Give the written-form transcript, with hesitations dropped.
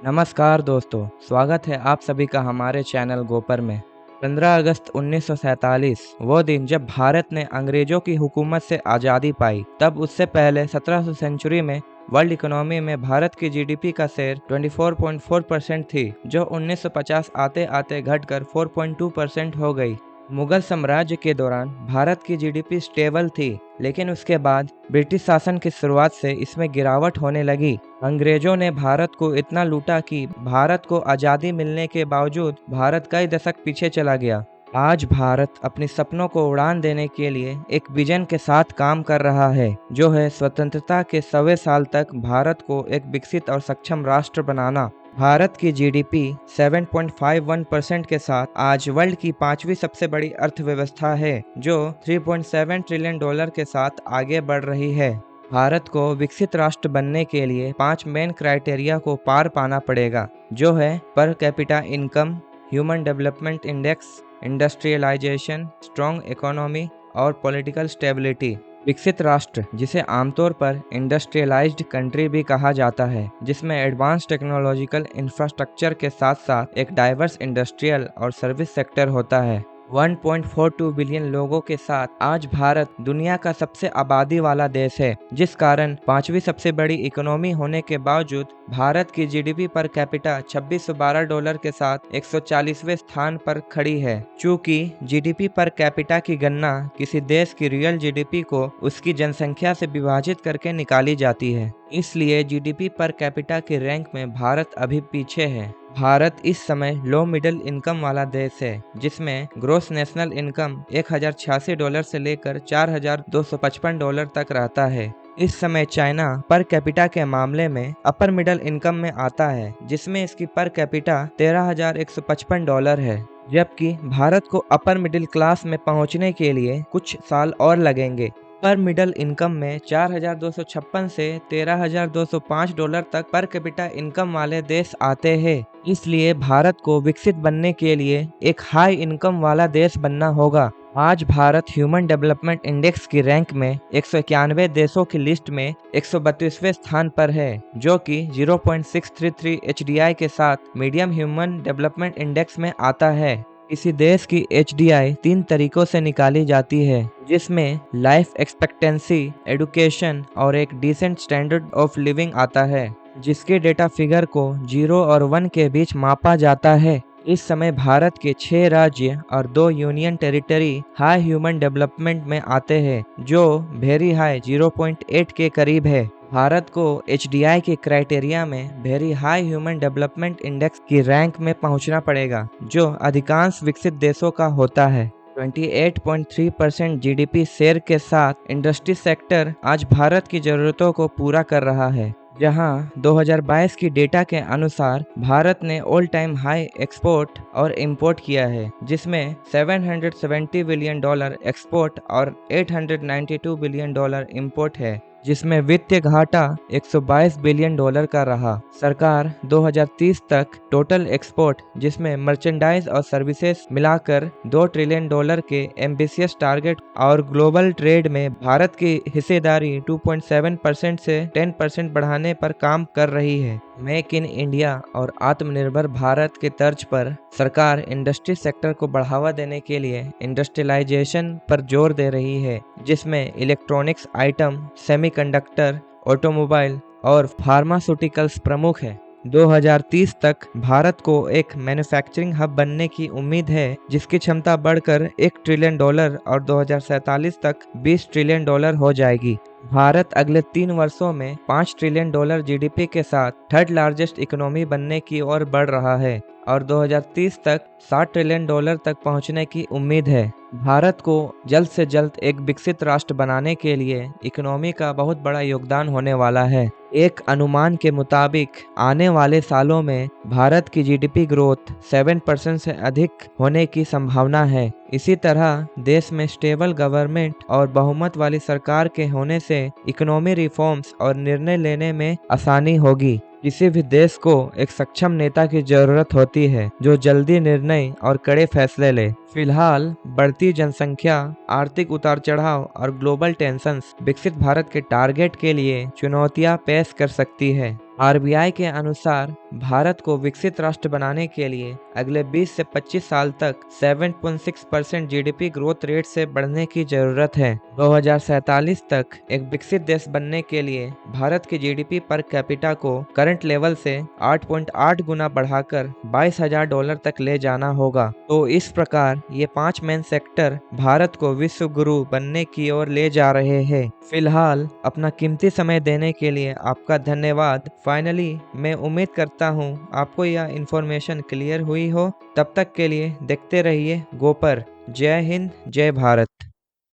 नमस्कार दोस्तों, स्वागत है आप सभी का हमारे चैनल गोपर में। 15 अगस्त 1947 वो दिन जब भारत ने अंग्रेजों की हुकूमत से आज़ादी पाई। तब उससे पहले 17वीं सेंचुरी में वर्ल्ड इकोनॉमी में भारत की जीडीपी का शेयर 24.4% थी, जो 1950 आते आते घटकर 4.2% हो गई। मुगल साम्राज्य के दौरान भारत की जीडीपी स्टेबल थी, लेकिन उसके बाद ब्रिटिश शासन की शुरुआत से इसमें गिरावट होने लगी। अंग्रेजों ने भारत को इतना लूटा कि भारत को आज़ादी मिलने के बावजूद भारत कई दशक पीछे चला गया। आज भारत अपने सपनों को उड़ान देने के लिए एक विजन के साथ काम कर रहा है, जो है स्वतंत्रता के 100वें साल तक भारत को एक विकसित और सक्षम राष्ट्र बनाना। भारत की जीडीपी 7.51% के साथ आज वर्ल्ड की 5वीं सबसे बड़ी अर्थव्यवस्था है, जो $3.7 ट्रिलियन के साथ आगे बढ़ रही है। भारत को विकसित राष्ट्र बनने के लिए 5 मेन क्राइटेरिया को पार पाना पड़ेगा, जो है per capita income, human development index, industrialisation, strong economy और पॉलिटिकल स्टेबिलिटी। विकसित राष्ट्र, जिसे आमतौर पर इंडस्ट्रियलाइज्ड कंट्री भी कहा जाता है, जिसमें एडवांस टेक्नोलॉजिकल इंफ्रास्ट्रक्चर के साथ साथ एक डाइवर्स इंडस्ट्रियल और सर्विस सेक्टर होता है। 1.42 बिलियन लोगों के साथ आज भारत दुनिया का सबसे आबादी वाला देश है, जिस कारण 5वीं सबसे बड़ी इकोनॉमी होने के बावजूद भारत की जीडीपी पर कैपिटा $2612 के साथ 140वें स्थान पर खड़ी है। चूंकि जीडीपी पर कैपिटा की गणना किसी देश की रियल जीडीपी को उसकी जनसंख्या से विभाजित करके निकाली जाती है, इसलिए जीडीपी पर कैपिटा के रैंक में भारत अभी पीछे है। भारत इस समय लो मिडिल इनकम वाला देश है, जिसमें ग्रोस नेशनल इनकम $1086 से लेकर $4255 तक रहता है। इस समय चाइना पर कैपिटा के मामले में अपर मिडिल इनकम में आता है, जिसमें इसकी पर कैपिटा $13,155 है, जबकि भारत को अपर मिडिल क्लास में पहुंचने के लिए कुछ साल और लगेंगे। पर मिडल इनकम में 4,256 से $13,205 तक पर कैपिटा इनकम वाले देश आते हैं। इसलिए भारत को विकसित बनने के लिए एक हाई इनकम वाला देश बनना होगा। आज भारत ह्यूमन डेवलपमेंट इंडेक्स की रैंक में 191 देशों की लिस्ट में 132वें स्थान पर है, जो कि 0.633 एचडीआई के साथ मीडियम ह्यूमन डेवलपमेंट इंडेक्स में आता है। किसी देश की एचडीआई 3 तरीकों से निकाली जाती है, जिसमें लाइफ एक्सपेक्टेंसी, एडुकेशन और एक डिसेंट स्टैंडर्ड ऑफ लिविंग आता है, जिसके डेटा फिगर को 0 और 1 के बीच मापा जाता है। इस समय भारत के 6 राज्य और 2 union territory high human development में आते हैं, जो वेरी हाई 0.8 के करीब है। भारत को एचडीआई के क्राइटेरिया में very high human development index की रैंक में पहुंचना पड़ेगा, जो अधिकांश विकसित देशों का होता है। 28.3% जीडीपी शेयर के साथ इंडस्ट्री सेक्टर आज भारत की जरूरतों को पूरा कर रहा है, जहां 2022 की डेटा के अनुसार भारत ने ऑल टाइम हाई एक्सपोर्ट और इंपोर्ट किया है, जिसमें $770 बिलियन एक्सपोर्ट और $892 बिलियन इंपोर्ट है, जिसमें वित्तीय घाटा $122 बिलियन का रहा। सरकार 2030 तक टोटल एक्सपोर्ट, जिसमें मर्चेंडाइज और सर्विसेज मिलाकर $2 ट्रिलियन के एम्बिशियस टारगेट और ग्लोबल ट्रेड में भारत की हिस्सेदारी 2.7% से 10% बढ़ाने पर काम कर रही है। मेक इन इंडिया और आत्मनिर्भर भारत के तर्ज पर सरकार इंडस्ट्री सेक्टर को बढ़ावा देने के लिए इंडस्ट्रियलाइजेशन पर जोर दे रही है, जिसमें इलेक्ट्रॉनिक्स आइटम, सेमीकंडक्टर, ऑटोमोबाइल और फार्मास्यूटिकल्स प्रमुख है। 2030 तक भारत को एक मैन्युफैक्चरिंग हब बनने की उम्मीद है, जिसकी क्षमता बढ़कर $1 ट्रिलियन और 2047 तक $20 ट्रिलियन हो जाएगी। भारत अगले 3 वर्षों में $5 ट्रिलियन जीडीपी के साथ थर्ड लार्जेस्ट इकोनॉमी बनने की ओर बढ़ रहा है और 2030 तक $60 ट्रिलियन तक पहुंचने की उम्मीद है। भारत को जल्द से जल्द एक विकसित राष्ट्र बनाने के लिए इकोनॉमी का बहुत बड़ा योगदान होने वाला है। एक अनुमान के मुताबिक आने वाले सालों में भारत की जीडीपी ग्रोथ 7% से अधिक होने की संभावना है। इसी तरह देश में स्टेबल गवर्नमेंट और बहुमत वाली सरकार के होने से इकोनॉमी रिफॉर्म्स और निर्णय लेने में आसानी होगी। किसी भी देश को एक सक्षम नेता की जरूरत होती है, जो जल्दी निर्णय और कड़े फैसले ले। फिलहाल बढ़ती जनसंख्या, आर्थिक उतार चढ़ाव और ग्लोबल टेंशंस विकसित भारत के टारगेट के लिए चुनौतियां पेश कर सकती है। आरबीआई के अनुसार भारत को विकसित राष्ट्र बनाने के लिए अगले 20 से 25 साल तक 7.6% जीडीपी ग्रोथ रेट से बढ़ने की जरूरत है। 2047 तक एक विकसित देश बनने के लिए भारत की जीडीपी पर कैपिटा को करंट लेवल से 8.8 गुना बढ़ाकर $22,000 तक ले जाना होगा। तो इस प्रकार ये 5 मेन सेक्टर भारत को विश्व गुरु बनने की ओर ले जा रहे हैं। फिलहाल अपना कीमती समय देने के लिए आपका धन्यवाद। फाइनली मैं उम्मीद करता हूँ आपको यह इन्फॉर्मेशन क्लियर हुई हो। तब तक के लिए देखते रहिए गोपर। जय हिंद, जय भारत।